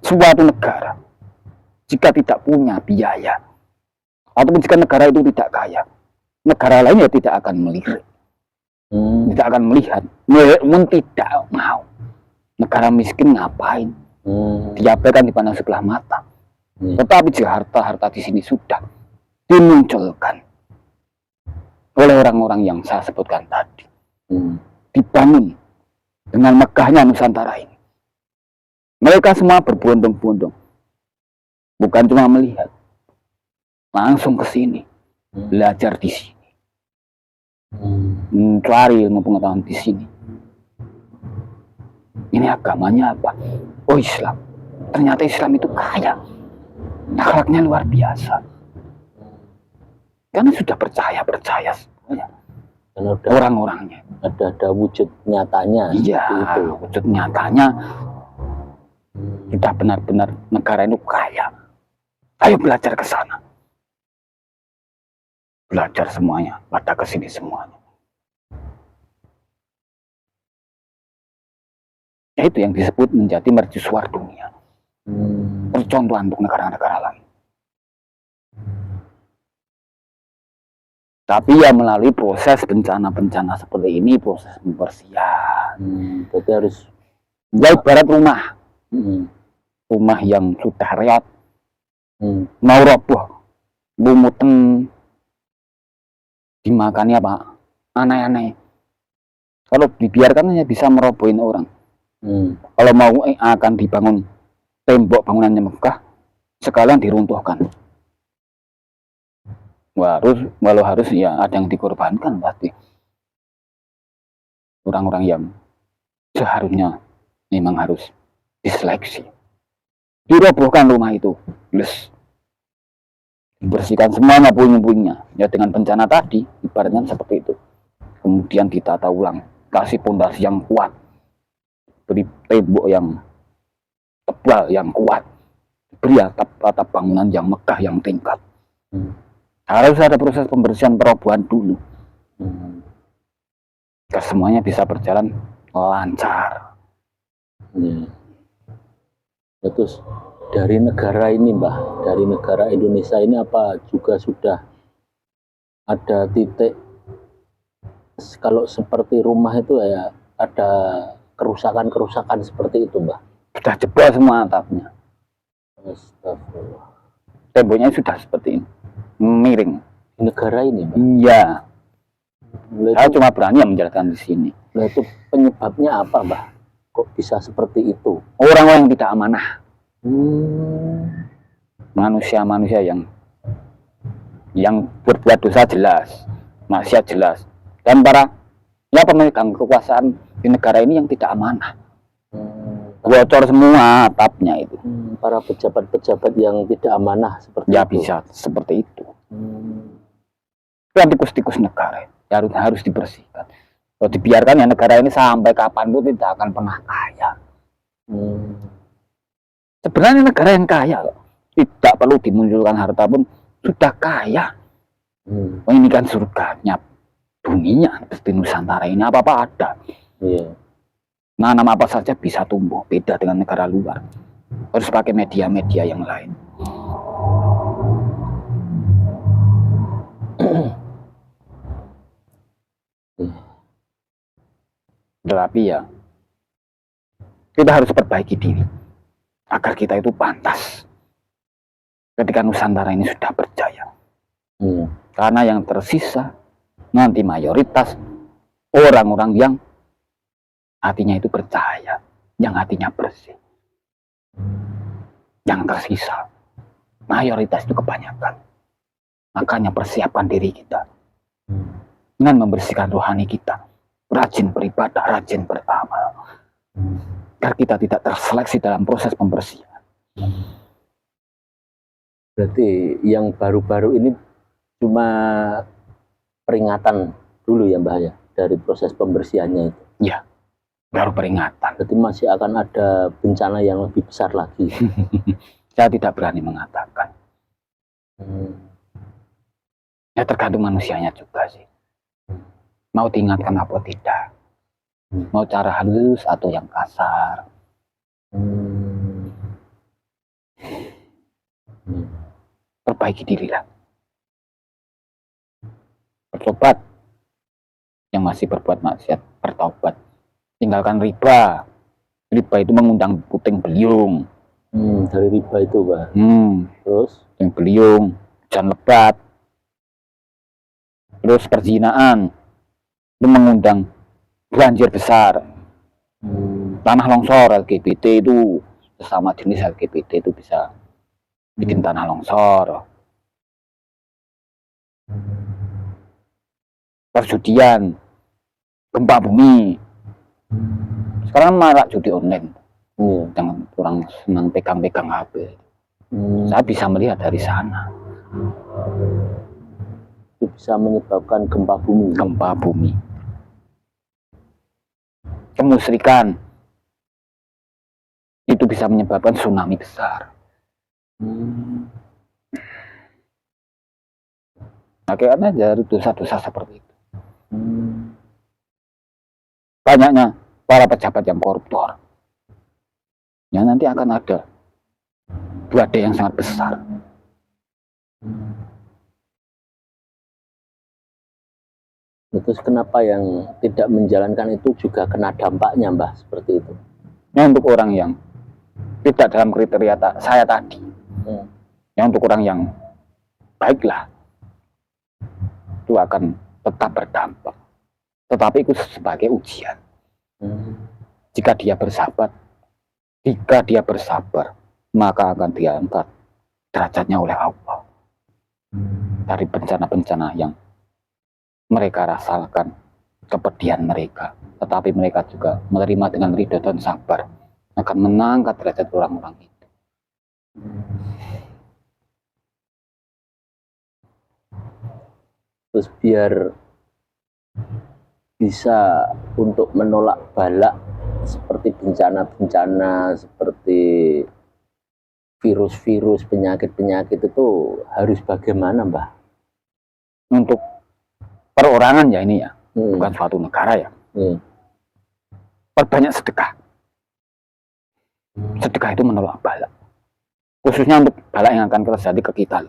Suatu negara jika tidak punya biaya ataupun jika negara itu tidak kaya, negara lainnya tidak akan melirik, tidak akan melihat, namun tidak mau. Negara miskin ngapain? Diabaikan dipandang sebelah mata. Tetapi jika harta-harta di sini sudah dimunculkan oleh orang-orang yang saya sebutkan tadi, dibangun dengan megahnya Nusantara ini, mereka semua berbondong-bondong, bukan cuma melihat, langsung ke sini, belajar di sini, mencari ilmu pengetahuan di sini. Ini agamanya apa? Oh, Islam. Ternyata Islam itu kaya, akhlaknya luar biasa. Karena sudah percaya semuanya. Karena Orang-orangnya ada wujud nyatanya. iya, itu. wujud nyatanya sudah benar-benar negara itu kaya. Ayo belajar ke sana, belajar semuanya, pada kesini semuanya. Ya, itu yang disebut menjadi mercusuar dunia, percontohan untuk negara-negara lain. Tapi ya melalui proses bencana-bencana seperti ini, proses pembersihan. Berarti harus Ya ibarat rumah, rumah yang sudah reot, mau roboh, lumutan, dimakannya apa? Aneh-aneh. Kalau dibiarkan hanya bisa merobohin orang. Kalau mau akan dibangun tembok bangunannya megah, sekalian diruntuhkan. Walau harus ya ada yang dikorbankan pasti. Orang-orang yang seharusnya memang harus diseleksi. Dirobohkan rumah itu, dibersihkan semuanya puing-puingnya. Ya dengan bencana tadi, ibaratnya seperti itu. Kemudian ditata ulang, kasih pondasi yang kuat, beri tembok yang tebal, yang kuat, beri atap bangunan yang megah, yang tingkat. Harus ada proses pembersihan perobohan dulu. Semuanya bisa berjalan lancar. Terus dari negara ini, Mbah, dari negara Indonesia ini apa juga sudah ada titik kalau seperti rumah itu ya ada kerusakan seperti itu, Mbah? Sudah jebol semua atapnya. Astagfirullah. Temboknya sudah seperti ini, miring. Di negara ini, Mbah? Iya. Saya Itu, cuma berani menjelaskan di sini. itu penyebabnya apa, Mbah? Kok bisa seperti itu? Orang-orang yang tidak amanah, manusia-manusia yang berbuat dosa jelas, maksiat jelas, dan para ya pemegang kekuasaan Di negara ini yang tidak amanah. Hmm. Bocor semua atapnya itu. Para pejabat-pejabat yang tidak amanah seperti Ya itu. bisa seperti itu. Hmm. Kan tikus-tikus negara harus dibersihkan. Kalau dibiarkan ya negara ini sampai kapanpun tidak akan pernah kaya. Sebenarnya negara yang kaya loh. Tidak perlu dimunculkan harta pun sudah kaya. Ini kan surganya dunia seperti Nusantara ini apa-apa ada. Iya. Nanam apa saja bisa tumbuh, beda dengan negara luar. Harus pakai media-media yang lain. Tetapi ya kita harus perbaiki diri agar kita itu pantas ketika Nusantara ini sudah berjaya. Karena yang tersisa nanti mayoritas orang-orang yang hatinya itu percaya, yang hatinya bersih. Yang tersisa mayoritas itu kebanyakan. Makanya persiapkan diri kita dengan membersihkan rohani kita, rajin beribadah, rajin beramal, agar kita tidak terseleksi dalam proses pembersihan. Berarti yang baru-baru ini cuma peringatan dulu ya Mbah ya, dari proses pembersihannya itu. Ya, baru peringatan. Berarti masih akan ada bencana yang lebih besar lagi. Saya tidak berani mengatakan. Ya tergantung manusianya juga sih. Mau diingatkan apa tidak. Mau cara halus atau yang kasar. Perbaiki diri lah. Bertobat. Yang masih berbuat maksiat, bertobat. Tinggalkan riba. Riba itu mengundang puting beliung. Dari riba itu Pak. Terus puting beliung, hujan lebat. Terus perzinahan itu mengundang banjir besar. Tanah longsor, LGBT itu sesama jenis LGBT itu bisa bikin tanah longsor. Perjudian, gempa bumi. Sekarang malah judi online. Jangan kurang senang pegang-pegang HP. Saya bisa melihat dari sana. Itu bisa menyebabkan gempa bumi. Gempa bumi. Kemusyrikan itu bisa menyebabkan tsunami besar. Akhirnya dari dosa-dosa seperti itu. Banyaknya para pejabat yang koruptor. Ya nanti akan ada badai yang sangat besar. Terus kenapa yang tidak menjalankan itu juga kena dampaknya Mbah seperti itu? Ya untuk orang yang tidak dalam kriteria saya tadi. Ya untuk orang yang baiklah itu akan tetap berdampak. Tetapi itu sebagai ujian. Jika dia bersabar, maka akan diangkat derajatnya oleh Allah dari bencana-bencana yang mereka rasakan, kepedihan mereka, tetapi mereka juga menerima dengan ridho dan sabar, akan mengangkat derajat orang-orang itu. Terus biar bisa untuk menolak bala seperti bencana-bencana, seperti virus-virus, penyakit-penyakit itu harus bagaimana Mbah? Untuk perorangan ya ini ya, bukan suatu negara ya. Perbanyak sedekah. Sedekah itu menolak bala. Khususnya untuk bala yang akan terjadi ke kita.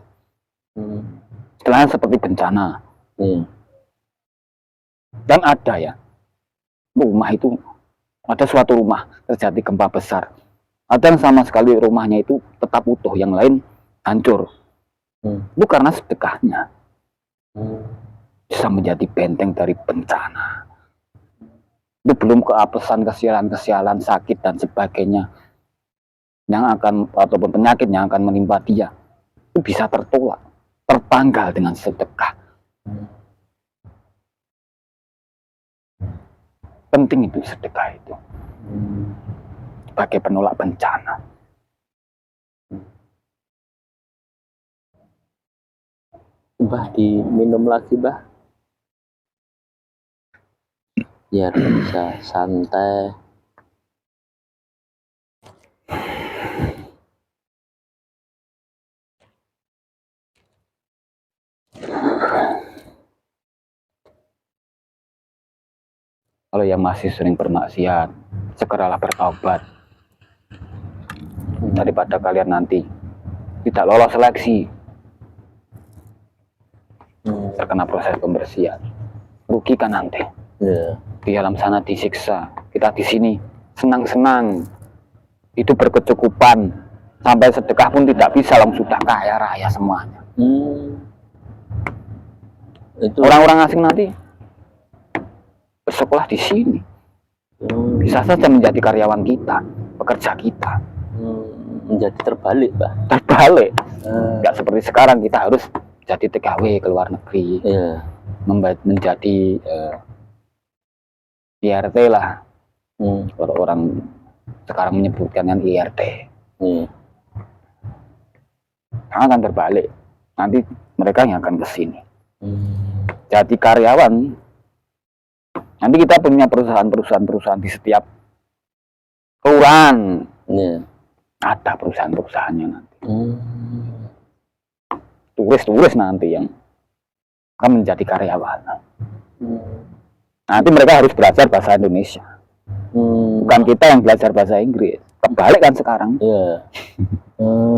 Setelahnya seperti bencana. Dan ada ya, rumah itu, ada suatu rumah terjadi gempa besar. Ada yang sama sekali rumahnya itu tetap utuh, yang lain hancur. Itu karena sedekahnya. Bisa menjadi benteng dari bencana. Itu belum keapesan kesialan-kesialan, sakit dan sebagainya yang akan, ataupun penyakit yang akan menimpa dia, itu bisa tertolak, tertanggal dengan sedekah. Penting itu sedekah itu sebagai penolak bencana. Mbah, diminum lagi, Mbah. Biar bisa santai. Kalau yang masih sering bermaksiat, segeralah bertaubat. Daripada kalian nanti tidak lolos seleksi, terkena proses pembersihan, rugi kan nanti. Di alam sana disiksa, kita di sini senang-senang, hidup berkecukupan, sampai sedekah pun tidak bisa, langsung sudah kaya raya semuanya. Itu Orang-orang asing nanti bersekolah di sini, bisa saja menjadi karyawan kita, pekerja kita. menjadi terbalik, Mbah. Terbalik, nggak seperti sekarang kita harus jadi TKW ke luar negeri, menjadi IRT lah. Kalau orang sekarang menyebutkan yang IRT. Akan terbalik, nanti mereka yang akan ke sini. Jadi karyawan, nanti kita punya perusahaan di setiap kelurahan. Ada perusahaan-perusahaannya nanti. Turis nanti yang akan menjadi karyawan. Nanti mereka harus belajar bahasa Indonesia. Bukan kita yang belajar bahasa Inggris. Kebalik kan sekarang.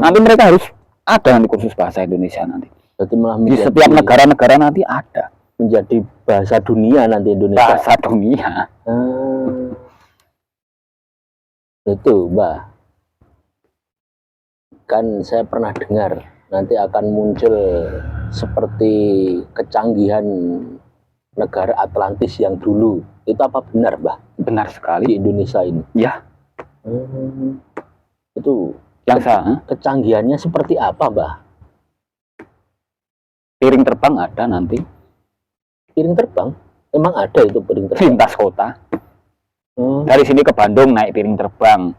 Nanti mereka harus ada nanti kursus bahasa Indonesia nanti. Berarti malah di setiap negara-negara nanti ada. Menjadi bahasa dunia nanti Indonesia. Bahasa dunia. Itu, Mbah. Kan saya pernah dengar nanti akan muncul seperti kecanggihan negara Atlantis yang dulu. Itu apa benar, Mbah? Benar sekali. Di Indonesia ini? Ya. Itu yang kecanggihannya seperti apa, Mbah? Piring terbang ada nanti. Piring terbang? Emang ada itu piring terbang? Lintas kota. Dari sini ke Bandung naik piring terbang.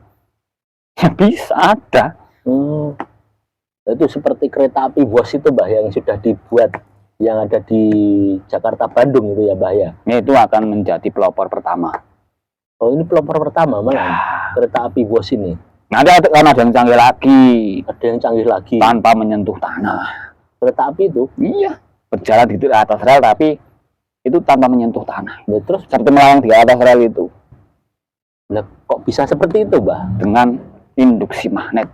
Ya bisa ada. Itu seperti kereta api Wos itu, Mbah, yang sudah dibuat, yang ada di Jakarta Bandung itu ya, Mbah ya? Itu akan menjadi pelopor pertama. Oh, ini pelopor pertama malah kereta api Wos ini. Nanti ada yang canggih lagi. Ada yang canggih lagi. Tanpa menyentuh tanah. Kereta api itu? Iya. Berjalan di atas rel tapi itu tanpa menyentuh tanah. Ya, terus seperti melayang di atas rel itu. Nah, kok bisa seperti itu, Mbah? Dengan induksi magnet.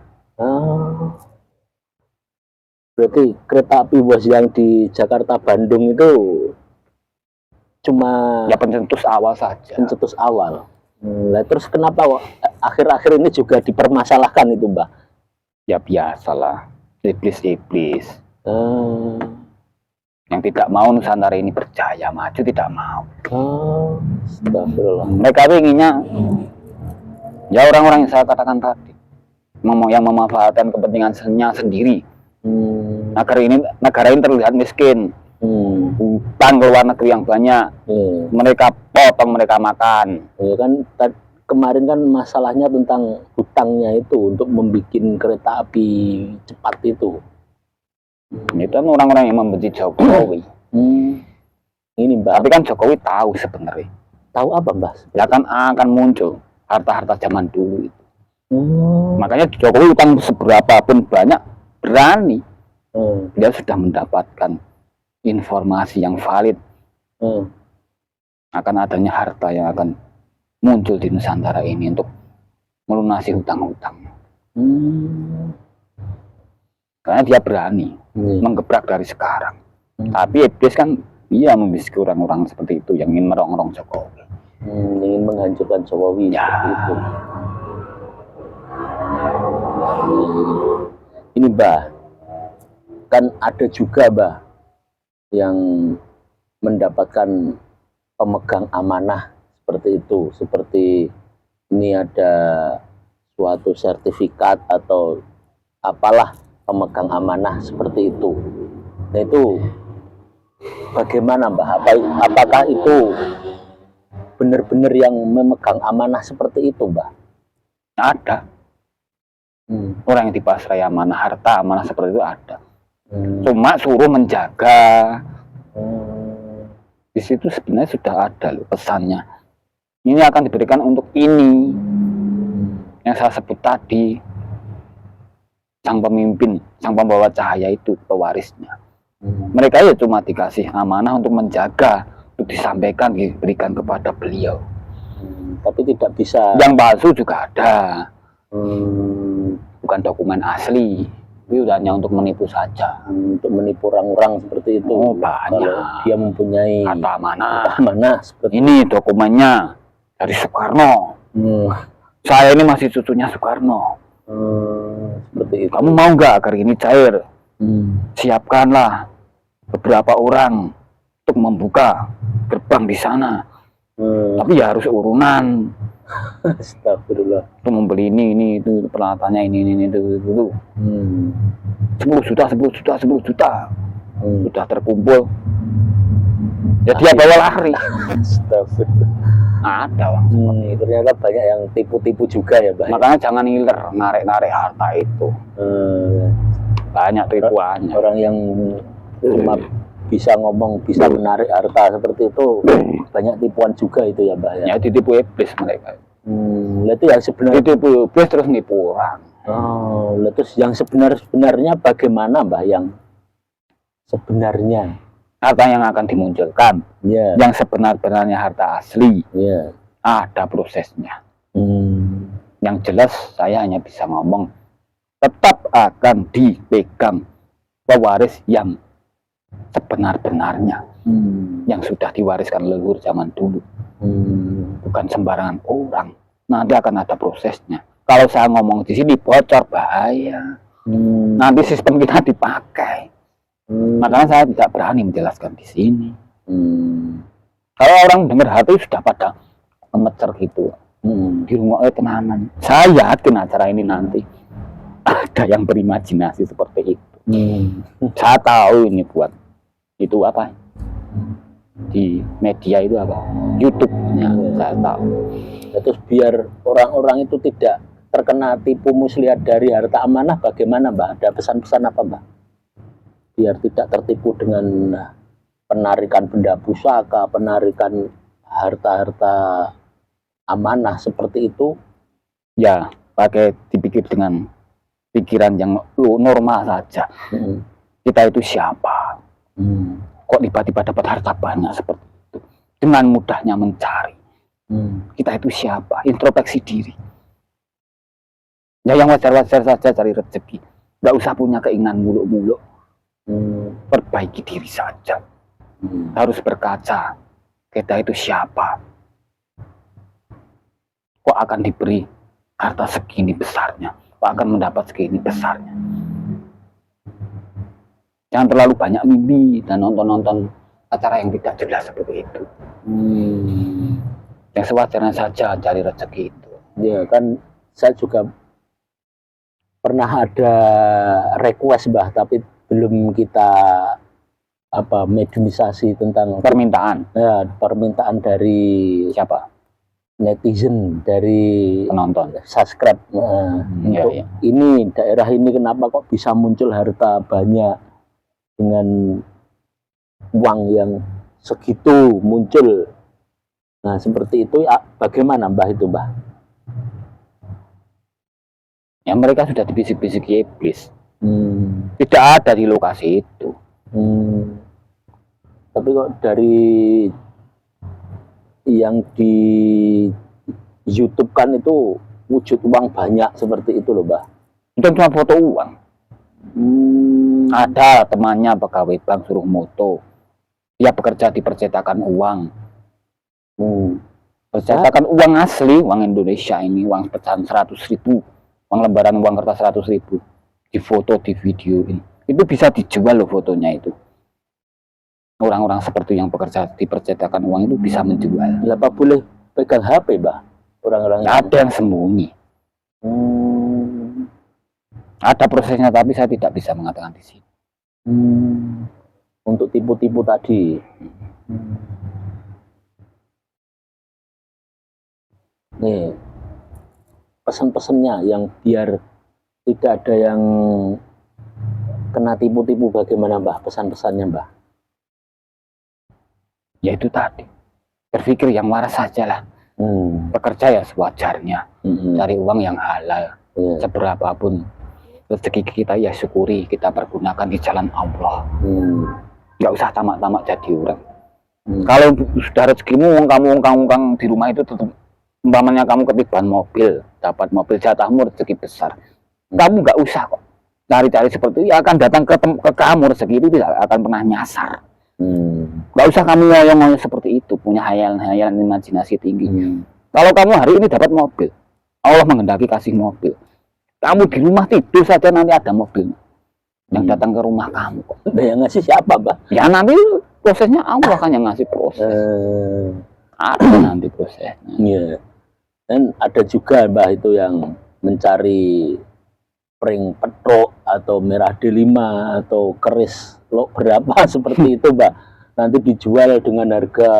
Berarti kereta api Wos yang di Jakarta Bandung itu cuma ya pencetus awal saja. Pencetus awal. Nah, terus kenapa akhir-akhir ini juga dipermasalahkan itu, Mbah? Ya biasalah, iblis-iblis yang tidak mau Nusantara ini berjaya, maju tidak mau. Astagfirullah. Mereka inginnya ya orang-orang yang saya katakan tadi, yang memanfaatkan kepentingannya sendiri. Negara ini terlihat miskin, utang ke luar negeri yang banyak, mereka potong, mereka makan. Ya kan kemarin kan masalahnya tentang hutangnya itu untuk membuat kereta api cepat itu. Itu kan orang-orang yang membenci Jokowi. Ini, Mbak. Tapi kan Jokowi tahu sebenarnya. Tahu apa, Mbak? Ya kan akan muncul harta-harta zaman dulu itu. Makanya Jokowi utang seberapa pun banyak berani. Dia sudah mendapatkan informasi yang valid akan adanya harta yang akan muncul di Nusantara ini untuk melunasi hutang-hutang. Karena dia berani menggebrak dari sekarang. Tapi iblis kan ia membisiki orang-orang seperti itu yang ingin merongrong Jokowi. Ingin menghancurkan Jokowi. Ya. Itu. Ini, Mbah, kan ada juga, Mbah, yang mendapatkan pemegang amanah seperti itu, seperti ini ada suatu sertifikat atau apalah pemegang amanah seperti itu. Nah, itu bagaimana, Mbah? Apakah itu benar-benar yang memegang amanah seperti itu, Mbah? Ada. Orang yang dipasrai amanah harta, amanah seperti itu ada. Cuma suruh menjaga. Di situ sebenarnya sudah ada loh pesannya. Ini akan diberikan untuk ini. Yang saya sebut tadi, sang pemimpin, sang pembawa cahaya itu, pewarisnya. Mereka ya cuma dikasih amanah untuk menjaga, untuk disampaikan, diberikan kepada beliau. Tapi tidak bisa. Yang palsu juga ada. Bukan dokumen asli. Itu hanya untuk menipu saja. Untuk menipu orang-orang seperti itu. Oh, banyak. Kalau dia mempunyai harta amanah. Amanah seperti ini dokumennya dari Soekarno. Saya ini masih cucunya Soekarno. Seperti itu. Kamu mau nggak agar ini cair? Siapkanlah beberapa orang untuk membuka gerbang di sana. Tapi ya harus urunan. Astagfirullah. Untuk membeli ini itu peralatannya ini itu. 10 juta. Sudah terkumpul. Ya dia bawa lari. Astagfirullah. Ada Bang. Ternyata banyak yang tipu-tipu juga ya, Mbah. Makanya jangan ngiler narik harta itu. Banyak tipuannya. Orang yang cuma bisa ngomong, bisa menarik harta seperti itu, banyak tipuan juga itu ya, Mbah. Ya ditipu iblis mereka. Itu yang sebenarnya ditipu iblis terus nipu orang. Terus yang sebenarnya bagaimana, Mbah, yang sebenarnya harta yang akan dimunculkan, yang sebenar-benarnya harta asli, ada prosesnya. Yang jelas saya hanya bisa ngomong, tetap akan dipegang pewaris yang sebenar-benarnya, yang sudah diwariskan leluhur zaman dulu. Bukan sembarangan orang. Nanti akan ada prosesnya. Kalau saya ngomong di sini bocor bahaya. Nanti sistem kita dipakai. Makanya saya tidak berani menjelaskan di sini. Kalau orang dengar hati sudah pada gemeter gitu. Di rumah tenanan. Saya yakin acara ini nanti ada yang berimajinasi seperti itu. Saya tahu ini buat itu apa? Di media itu apa? YouTube-nya saya tahu. Terus biar orang-orang itu tidak terkena tipu muslihat dari harta amanah, bagaimana, Mbak? Ada pesan-pesan apa, Mbak? Biar tidak tertipu dengan penarikan benda pusaka, penarikan harta-harta amanah seperti itu. Ya, pakai dipikir dengan pikiran yang normal saja. Kita itu siapa? Kok tiba-tiba dapat harta banyak seperti itu? Dengan mudahnya mencari. Kita itu siapa? Introspeksi diri. Ya yang wajar-wajar saja cari rezeki. Nggak usah punya keinginan muluk-muluk. Perbaiki diri saja. Harus berkaca. Kita itu siapa? Kok akan diberi harta segini besarnya? Kok akan mendapat segini besarnya? Jangan terlalu banyak mimpi dan nonton-nonton acara yang tidak jelas seperti itu. Yang sewajarnya saja cari rezeki itu. Ya kan, saya juga pernah ada request, Mbah, tapi belum kita mediumisasi tentang permintaan. Ya, permintaan dari siapa? Netizen, dari penonton, subscribe. Untuk ini daerah ini kenapa kok bisa muncul harta banyak dengan uang yang segitu muncul. Nah, seperti itu ya, bagaimana, Mbah, itu, Mbah? Ya mereka sudah dibisik-bisiki iblis. Tidak ada di lokasi itu. Tapi kok dari yang di YouTube kan itu wujud uang banyak seperti itu loh, Mbah. Itu cuma foto uang. Ada temannya pegawai bank suruh moto. Dia bekerja di percetakan uang. Percetakan uang asli, uang Indonesia ini, uang pecahan 100.000, uang lembaran uang kertas 100.000, difoto, di videoin. Itu bisa dijual loh fotonya itu. Orang-orang seperti yang bekerja di percetakan uang itu bisa menjual. Apa boleh pegang HP, Mbah? Orang-orang ada yang sembunyi. Ada prosesnya, tapi saya tidak bisa mengatakan di sini. Untuk tipu-tipu tadi. nih pesan-pesannya yang biar tidak ada yang kena tipu-tipu, bagaimana Mbah pesan-pesannya Mbah? Ya itu tadi, berpikir yang waras saja lah. Bekerja ya sewajarnya, cari uang yang halal, seberapapun rezeki kita ya syukuri, kita pergunakan di jalan Allah. Nggak usah tamak-tamak jadi orang. Kalau sudah rezekimu, kamu di rumah itu tetap, umpamanya kamu ketiban mobil, dapat mobil jatahmu rezeki besar, kamu nggak usah kok cari-cari seperti itu, ya akan datang ke kamu, rezeki itu tidak akan pernah nyasar. Nggak usah kamu ngoyo-ngoyo seperti itu, punya hayalan imajinasi tinggi. Kalau kamu hari ini dapat mobil, Allah menghendaki kasih mobil, kamu di rumah tidur saja nanti ada mobil yang datang ke rumah kamu. Yang ngasih siapa Mbah? Ya nanti prosesnya Allah kan yang ngasih proses. Ada nanti prosesnya. Iya. Dan ada juga Mbah itu yang mencari pring petruk atau merah D5 atau keris lo berapa seperti itu Mbah, nanti dijual dengan harga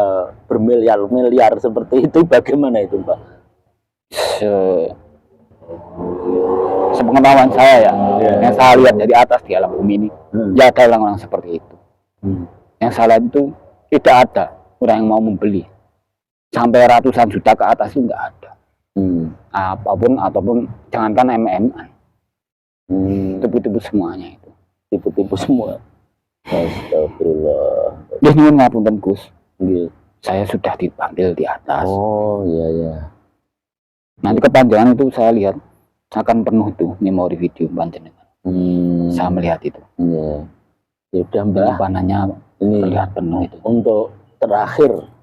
bermiliar-miliar seperti itu, bagaimana itu Mbah? Sepengetahuan saya ya, yang saya lihat dari atas di alam bumi ini, ya ada orang-orang seperti itu. Yang saya lihat itu tidak ada orang yang mau membeli sampai ratusan juta ke atas itu nggak ada. Apapun ataupun jangankan MM-an, tipu-tipu semuanya itu, tipu-tipu semua. Astagfirullah. Dia nyuwun ngapunten Gus, saya sudah dipanggil di atas. Oh iya ya. Nanti kepanjangan itu saya lihat akan penuh itu memori video panjenengan. Saya melihat itu. Iya. Ya udah Mbah, panahnya ini terlihat penuh itu. Untuk terakhir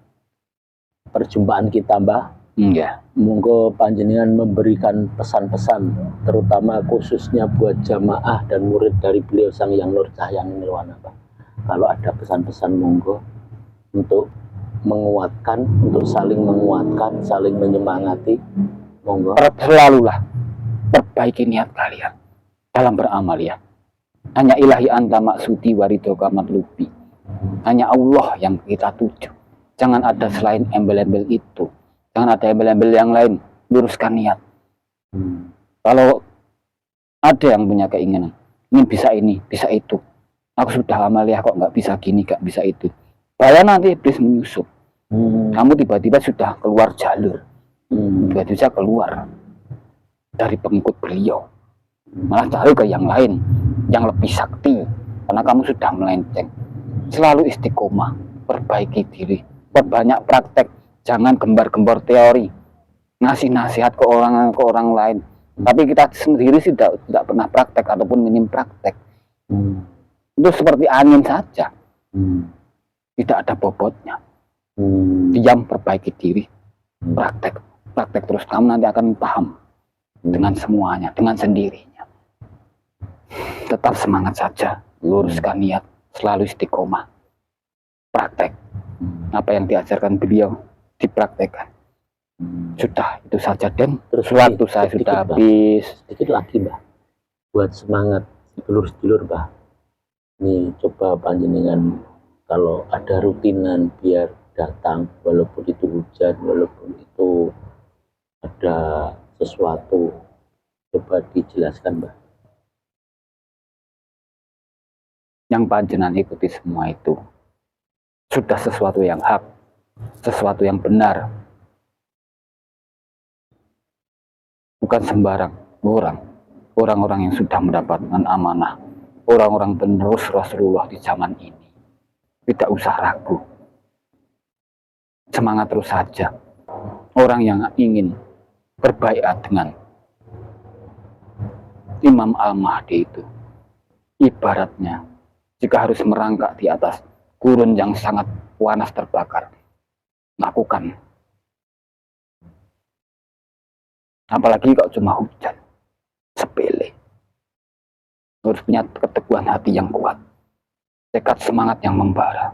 perjumpaan kita Mbah, ya. Monggo panjenengan memberikan pesan-pesan, terutama khususnya buat jamaah dan murid dari beliau Sang Hyang Nur Cahyani Nirwana Mbah. Kalau ada pesan-pesan monggo untuk menguatkan, untuk saling menguatkan, saling menyemangati, monggo. Selalulah perbaiki niat kalian dalam beramal ya. Hanya ilahi anta maksudi waridoka matlubi. Hanya Allah yang kita tuju. Jangan ada selain embel-embel itu. Jangan ada embel-embel yang lain. Luruskan niat. Kalau ada yang punya keinginan, ingin bisa ini, bisa itu. Aku sudah amaliyah kok nggak bisa gini, nggak bisa itu. Bahaya nanti iblis menyusup. Kamu tiba-tiba sudah keluar jalur. Tiba-tiba keluar dari pengikut beliau. Malah cari ke yang lain, yang lebih sakti. Karena kamu sudah melenceng. Selalu istiqomah, perbaiki diri, perbanyak praktek. Jangan gembar-gembar teori, ngasih nasihat ke orang lain. Tapi kita sendiri sih tidak pernah praktek ataupun minim praktek. Itu seperti angin saja. Tidak ada bobotnya. Diam, perbaiki diri, praktek terus, kamu nanti akan paham dengan semuanya, dengan sendirinya. Tetap semangat saja, luruskan niat, selalu istiqomah, praktek. Apa yang diajarkan beliau dipraktekkan. Sudah itu saja, dan terus waktu saya sudah habis. Sedikit lagi Mbah, buat semangat sedulur-sedulur Mbah. Nih coba panjenengan kalau ada rutinan biar datang, walaupun itu hujan, walaupun itu ada sesuatu, coba dijelaskan Mbah. Yang panjenengan ikuti semua itu sudah sesuatu yang hak, sesuatu yang benar. Bukan sembarang orang-orang yang sudah mendapatkan amanah, orang-orang penerus Rasulullah di zaman ini. Tidak usah ragu, semangat terus saja. Orang yang ingin berbaiat dengan Imam Al-Mahdi itu, ibaratnya jika harus merangkak di atas gurun yang sangat panas terbakar, lakukan. Apalagi kalau cuma hujan, sepele. Harus punya keteguhan hati yang kuat, tekad semangat yang membara.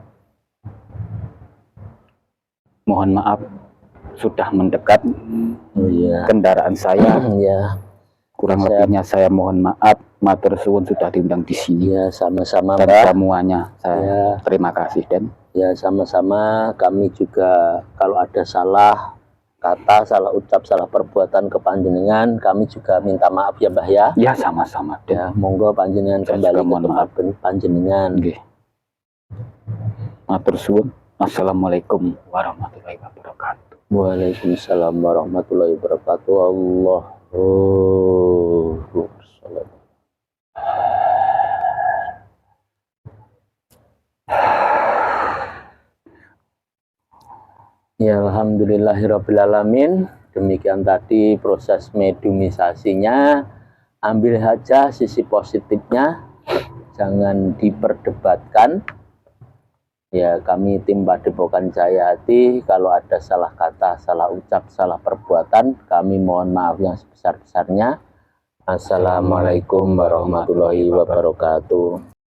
Mohon maaf, sudah mendekat kendaraan saya. Kurang lebihnya saya mohon maaf. Matur suwun sudah diundang di sini. Ya, sama-sama dan Mbah. semuanya saya terima kasih, dan ya sama-sama. Kami juga kalau ada salah, kata, salah ucap, salah perbuatan ke panjenengan, kami juga minta maaf ya Mbah ya. Ya, sama-sama. Ya, monggo panjenengan Saya kembali juga ke mohon tempat panjenengan. Nggih. Matur suwun. Assalamualaikum warahmatullahi wabarakatuh. Waalaikumsalam warahmatullahi wabarakatuh. Allahu Akbar. Ya, alhamdulillahirrabbilalamin. Demikian tadi proses mediumisasinya. Ambil saja sisi positifnya, jangan diperdebatkan. Ya, kami tim Padepokan Jayahati, kalau ada salah kata, salah ucap, salah perbuatan, kami mohon maaf yang sebesar-besarnya. Assalamualaikum warahmatullahi wabarakatuh.